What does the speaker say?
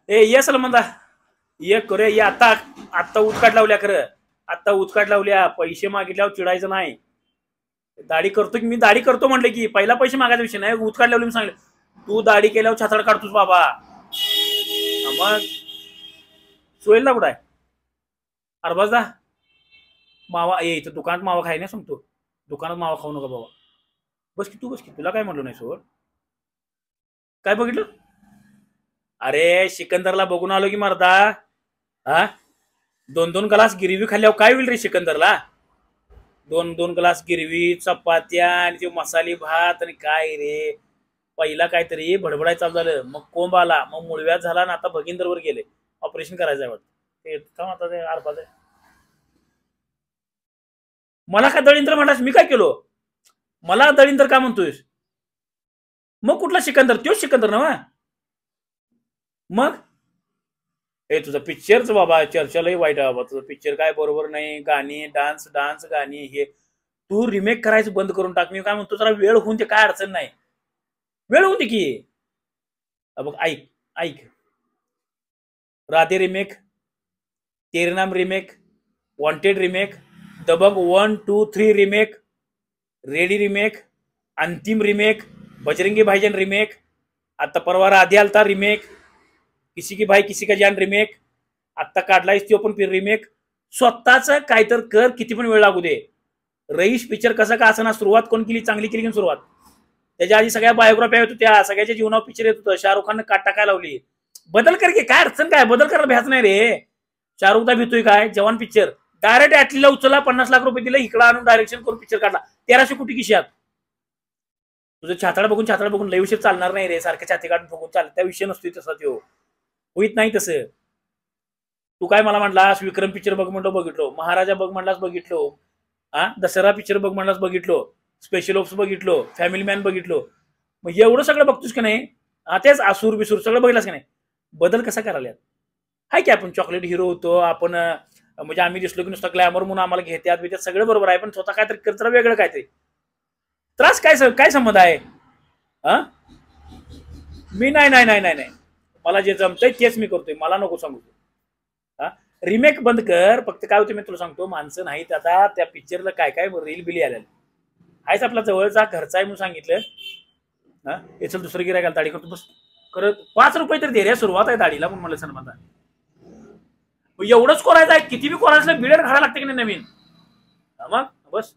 ए ये सलमंदा ये करे ये आता आत्ता उचकाट लावल्या खरं आत्ता उचकाट लावल्या पैसे मागितल्यावर चिडायचं नाही. दाढी करतो की मी दाढी करतो म्हटलं की पहिला पैसे मागायचा विषय नाही. उचकाट लावले मी सांगले तू दाढी केल्यावर छातड काढतोस बाबा. मग सोयला कुठं आहे अरबाजदा मावा ये इथं दुकानात मावा खाय नाही सांगतो. दुकानात मावा खाऊ नका बाबा. बस की तू बस की तुला काय म्हटलं नाही सोड. काय बघितलं अरे सिकंदरला बघून आलो की मर्दा. हा 2-2 ग्लास गिरवी खाल्ल्यावर काय होईल रे सिकंदरला. 2-2 ग्लास गिरवी चपात्या आणि ते मसाले भात आणि काय रे. पहिला काहीतरी भडबडाय चालू झालं मग कोंब आला मग मुळव्यात झाला आणि आता भगिंदरवर गेले ऑपरेशन करायचं आहे वाटतं. ते आता ते आरपाच मला काय दळींद्र म्हणलास मी काय केलो. मला दळींद्र का म्हणतोयस. मग कुठला सिकंदर तोच सिकंदर ना मग हे तुझं पिक्चरच बाबा चर्चालाही वाईट आहे बाबा. तुझं पिक्चर काय बरोबर नाही. गाणी डान्स डान्स गाणी हे तू रिमेक करायचं बंद करून टाक. मी काय म्हणतो जरा वेळ होऊन ते काय अडचण नाही. वेळ होती की बघ ऐक ऐक Radhe remake Tere Naam remake Wanted remake Dabangg 1, 2, 3 remake Ready remake Antim remake Bajrangi Bhaijaan remake आता परवा राधे आलता रिमेक किसी की भाई किसी का जान रिमेक आत्ता काढलायस तो पण रिमेक. स्वतःच काय तर कर किती पण वेळ लागू दे. रईस पिक्चर कसा का असं ना सुरुवात कोण केली चांगली केली की सुरुवात. त्याच्या आधी सगळ्या बायोग्राफी येत होत्या सगळ्याच्या जीवनावर पिक्चर येत होतं. शाहरुख खाननं काट टाकायला लावली. बदल कर की काय अडचण काय बदल करायला भ्याच नाही रे. शाहरुखदा भीतोय काय जवान पिक्चर डायरेक्ट ऍटलीला उचलला 50 लाख रुपये दिले इकडे आणून डायरेक्शन करून पिक्चर काढला 1300 कोटी खिशात. तुझं छातड बघून लय विषय चालणार नाही रे. सारखं छाती काढून बघून चालत त्या विषय नसतोय तसा तो होईत नाही तसं. तू काय मला म्हटलास विक्रम पिक्चर बघ म्हणतो बघितलो महाराजा बघ म्हणलास बघितलो दसरा पिक्चर बघ म्हणलास बघितलो स्पेशल ऑप्स बघितलो फॅमिली मॅन बघितलो. मग एवढं सगळं बघतोस का नाही. तेच आसूर बिसूर सगळं बघितलास का नाही. बदल कसा करायला हाय की आपण चॉकलेट हिरो होतो आपण म्हणजे आम्ही दिसलो की नुसतं ग्लॅमर म्हणून आम्हाला घेतात बित्यात सगळं बरोबर आहे पण स्वतः काहीतरी करत वेगळं काहीतरी त्रास काय संबंध आहे. मी नाही मला जे जमतंय तेच मी करतोय मला नको सांगू. रिमेक बंद कर. फक्त काय होतं मी तुला सांगतो माणसं नाहीत आता त्या पिक्चरला काय काय रील बिली आलेलं आहेच आपला जवळचा घरचा आहे म्हणून सांगितलं. हे चल दुसरं गिरायला दाढी करतो बस करत 5 रुपये तर दे रे सुरुवात आहे दाढीला पण मला सन्मान एवढंच करायचं आहे. किती बी करायचं बिडर घालायला लागते की नाही नवीन मग बस